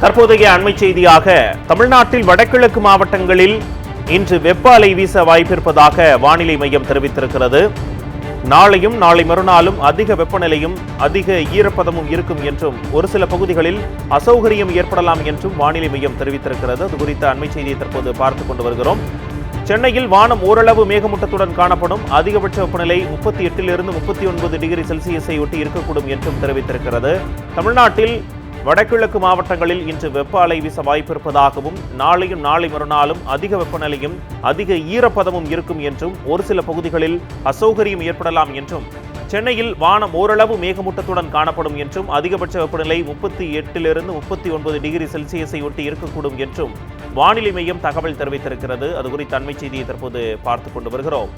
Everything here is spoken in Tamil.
தற்போதைய அண்மை செய்தியாக தமிழ்நாட்டில் வடகிழக்கு மாவட்டங்களில் இன்று வெப்ப அலை வீச வாய்ப்பிருப்பதாக வானிலை மையம் தெரிவித்திருக்கிறது. நாளையும் நாளை மறுநாளும் அதிக வெப்பநிலையும் அதிக ஈரப்பதமும் இருக்கும் என்றும் ஒரு சில பகுதிகளில் அசௌகரியம் ஏற்படலாம் என்றும் வானிலை மையம் தெரிவித்திருக்கிறது. அது குறித்த அண்மை செய்தியை தற்போது பார்த்துக் கொண்டு வருகிறோம். சென்னையில் வானம் ஓரளவு மேகமூட்டத்துடன் காணப்படும். அதிகபட்ச வெப்பநிலை 38 to 39 டிகிரி செல்சியஸை ஒட்டி இருக்கக்கூடும் என்றும் தெரிவித்திருக்கிறது. தமிழ்நாட்டில் வடகிழக்கு மாவட்டங்களில் இன்று வெப்ப அலை வீச வாய்ப்பிருப்பதாகவும் நாளையும் நாளை மறுநாளும் அதிக வெப்பநிலையும் அதிக ஈரப்பதமும் இருக்கும் என்றும் ஒரு சில பகுதிகளில் அசௌகரியம் ஏற்படலாம் என்றும் சென்னையில் வானம் ஓரளவு மேகமூட்டத்துடன் காணப்படும் என்றும் அதிகபட்ச வெப்பநிலை 38 to 39 டிகிரி செல்சியஸை ஒட்டி இருக்கக்கூடும் என்றும் வானிலை மையம் தகவல் தெரிவித்திருக்கிறது. அது குறித்த அண்மை செய்தியை தற்போது பார்த்துக் கொண்டு வருகிறோம்.